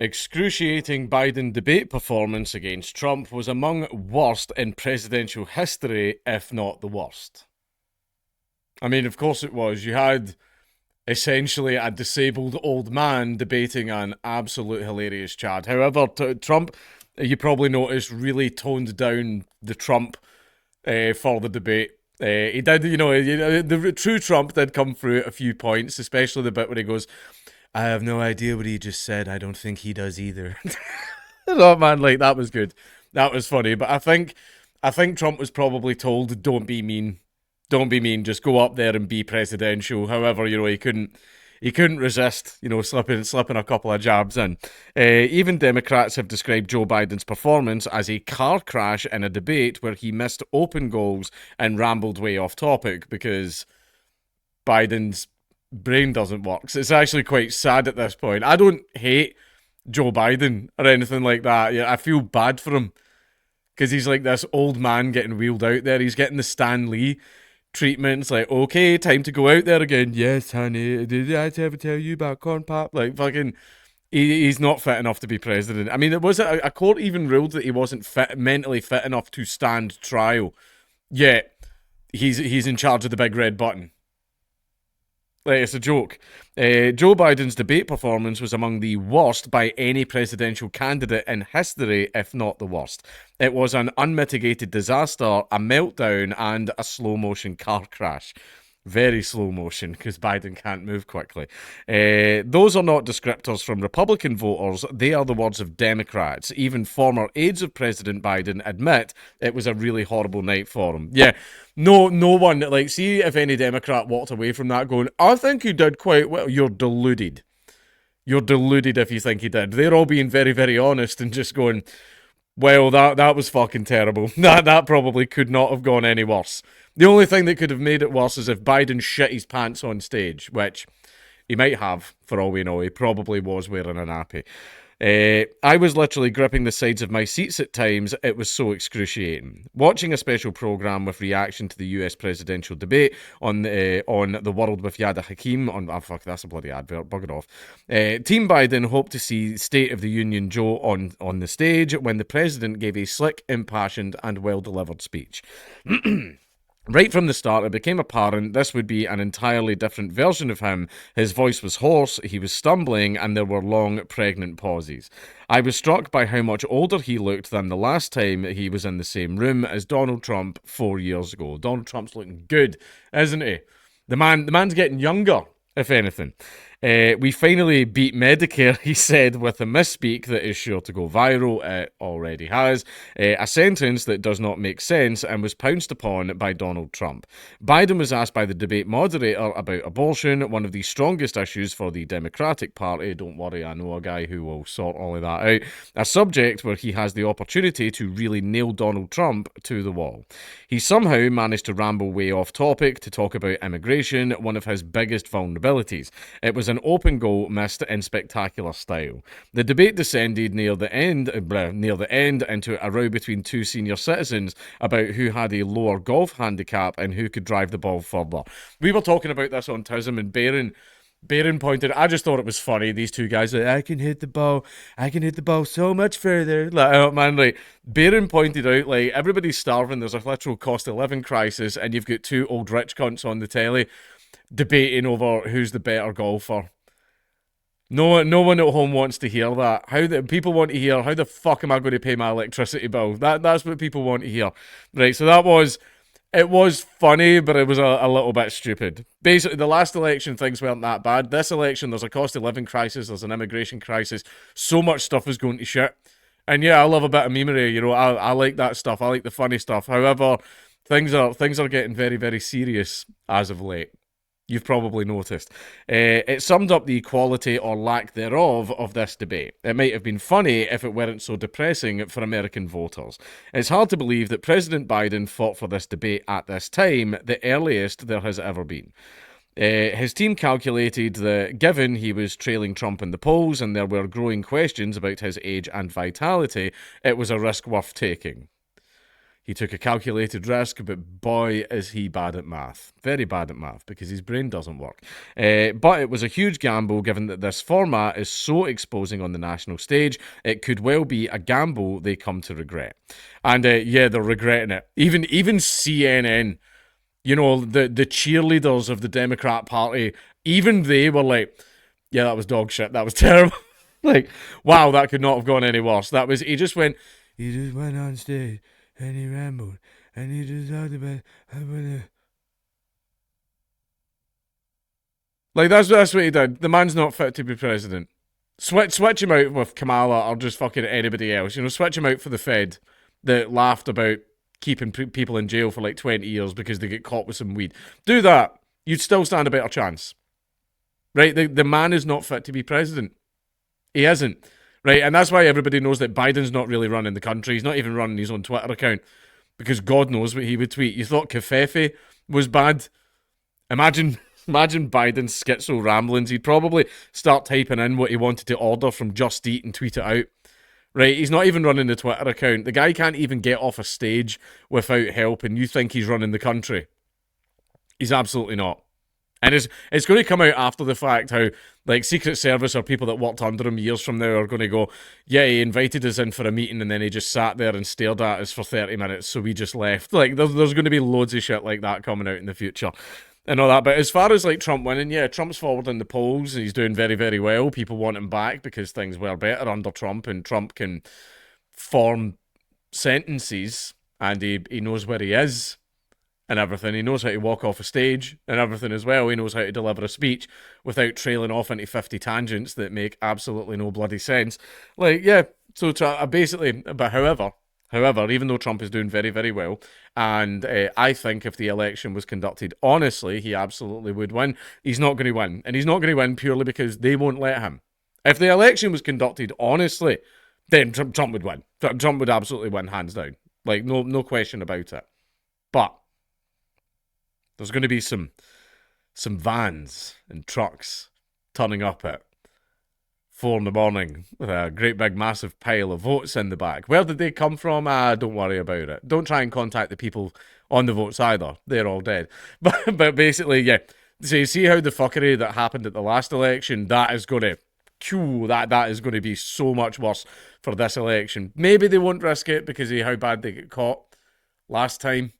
Excruciating Biden debate performance against Trump was among worst in presidential history, if not the worst. I mean, of course it was. You had essentially a disabled old man debating an absolute hilarious Chad. However, Trump, you probably noticed, really toned down the Trump for the debate. He did, the true Trump did come through at a few points, especially the bit where he goes, I have no idea what he just said. I don't think he does either. Oh man, like that was good. That was funny. But I think Trump was probably told, "Don't be mean, don't be mean. Just go up there and be presidential." However, he couldn't resist, slipping a couple of jabs in. Even Democrats have described Joe Biden's performance as a car crash in a debate where he missed open goals and rambled way off topic because Biden's brain doesn't work. So it's actually quite sad at this point. I don't hate Joe Biden or anything like that. Yeah, I feel bad for him because he's like this old man getting wheeled out there. He's getting the Stan Lee treatment. It's like, okay, time to go out there again. Yes, honey. Did I ever tell you about corn pop? Like, fucking, he's not fit enough to be president. I mean, it was a court even ruled that he wasn't mentally fit enough to stand trial. Yet he's in charge of the big red button. Like, it's a joke. Joe Biden's debate performance was among the worst by any presidential candidate in history, if not the worst. It was an unmitigated disaster, a meltdown, and a slow motion car crash. Very slow motion because Biden can't move quickly. Those are not descriptors from Republican voters. They are the words of Democrats. Even former aides of President Biden admit it was a really horrible night for him. Yeah, no one, like, see if any Democrat walked away from that going, I think he did quite well. You're deluded. You're deluded if you think he did. They're all being very, very honest and just going, well, that was fucking terrible. That probably could not have gone any worse. The only thing that could have made it worse is if Biden shit his pants on stage, which he might have, for all we know. He probably was wearing a nappy. I was literally gripping the sides of my seats at times. It was so excruciating. Watching a special program with reaction to the US presidential debate on the World with Yada Hakim fuck, that's a bloody advert. Bugger off. Team Biden hoped to see State of the Union Joe on the stage when the president gave a slick, impassioned, and well delivered speech. Right from the start, it became apparent this would be an entirely different version of him. His voice was hoarse, he was stumbling, and there were long, pregnant pauses. I was struck by how much older he looked than the last time he was in the same room as Donald Trump 4 years ago. Donald Trump's looking good, isn't he? The man's getting younger, if anything. We finally beat Medicare, he said, with a misspeak that is sure to go viral. It already has. A sentence that does not make sense and was pounced upon by Donald Trump. Biden was asked by the debate moderator about abortion, one of the strongest issues for the Democratic Party. Don't worry, I know a guy who will sort all of that out. A subject where he has the opportunity to really nail Donald Trump to the wall. He somehow managed to ramble way off topic to talk about immigration, one of his biggest vulnerabilities. It was an open goal missed in spectacular style. The debate descended near the end into a row between two senior citizens about who had a lower golf handicap and who could drive the ball further. We were talking about this on TISM, and Barron pointed, I just thought it was funny, these two guys, like, I can hit the ball so much further. Like, oh man, like, Barron pointed out, like, everybody's starving, there's a literal cost of living crisis, and you've got two old rich cunts on the telly debating over who's the better golfer. No one at home wants to hear that. People want to hear, how the fuck am I going to pay my electricity bill? That's what people want to hear. Right, so it was funny, but it was a little bit stupid. Basically, the last election, things weren't that bad. This election, there's a cost of living crisis, there's an immigration crisis. So much stuff is going to shit. And yeah, I love a bit of memery, I like that stuff. I like the funny stuff. However, things are getting very, very serious as of late. You've probably noticed. It summed up the quality or lack thereof of this debate. It might have been funny if it weren't so depressing for American voters. It's hard to believe that President Biden fought for this debate at this time, the earliest there has ever been. His team calculated that given he was trailing Trump in the polls and there were growing questions about his age and vitality, it was a risk worth taking. He took a calculated risk, but boy, is he bad at math. Very bad at math, because his brain doesn't work. But it was a huge gamble, given that this format is so exposing on the national stage. It could well be a gamble they come to regret. And yeah, they're regretting it. Even CNN, you know, the cheerleaders of the Democrat Party, even they were like, yeah, that was dog shit. That was terrible. Like, wow, that could not have gone any worse. He just went on stage and he rambled and he just talked about, like, that's what he did. The man's not fit to be president. Switch him out with Kamala or just fucking anybody else. You know, switch him out for the Fed that laughed about keeping people in jail for like 20 years because they get caught with some weed. Do that. You'd still stand a better chance. Right? The man is not fit to be president. He isn't. Right? And that's why everybody knows that Biden's not really running the country. He's not even running his own Twitter account because God knows what he would tweet. You thought Covfefe was bad? Imagine Biden's schizo ramblings. He'd probably start typing in what he wanted to order from Just Eat and tweet it out. Right? He's not even running the Twitter account. The guy can't even get off a stage without help, and you think he's running the country. He's absolutely not. And it's going to come out after the fact how, like, Secret Service or people that worked under him years from now are going to go, yeah, he invited us in for a meeting and then he just sat there and stared at us for 30 minutes, so we just left. Like, there's going to be loads of shit like that coming out in the future and all that. But as far as, like, Trump winning, yeah, Trump's forward in the polls and he's doing very, very well. People want him back because things were better under Trump, and Trump can form sentences and he knows where he is and everything. He knows how to walk off a stage and everything as well. He knows how to deliver a speech without trailing off into 50 tangents that make absolutely no bloody sense. Like, yeah, so basically, but however, even though Trump is doing very, very well, and I think if the election was conducted honestly, he absolutely would win. He's not going to win, and he's not going to win purely because they won't let him. If the election was conducted honestly, then Trump would win. Trump would absolutely win, hands down. Like, no question about it. But there's going to be some vans and trucks turning up at 4 a.m. with a great big massive pile of votes in the back. Where did they come from? Don't worry about it. Don't try and contact the people on the votes either. They're all dead. But basically, yeah. So you see how the fuckery that happened at the last election, that is going to that is going to be so much worse for this election. Maybe they won't risk it because of how bad they get caught last time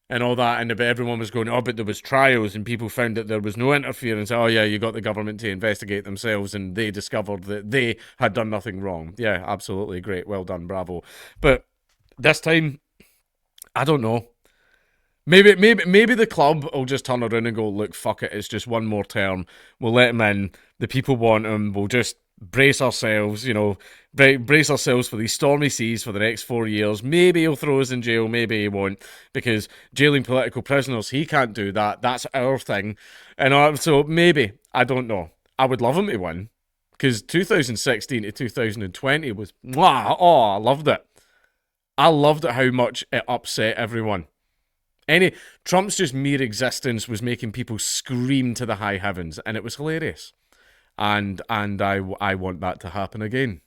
and all that, and everyone was going, oh, but there was trials and people found that there was no interference. Oh yeah, you got the government to investigate themselves and they discovered that they had done nothing wrong. Yeah, absolutely great, well done, bravo. But this time, I don't know. Maybe the club will just turn around and go, look, fuck it, it's just one more term. We'll let him in. The people want him. We'll just brace ourselves, you know, brace ourselves for these stormy seas for the next 4 years. Maybe he'll throw us in jail, maybe he won't, because jailing political prisoners, he can't do that. That's our thing. And so maybe, I don't know. I would love him to win, because 2016 to 2020 was, I loved it. I loved it how much it upset everyone. Trump's just mere existence was making people scream to the high heavens, and it was hilarious. And I want that to happen again.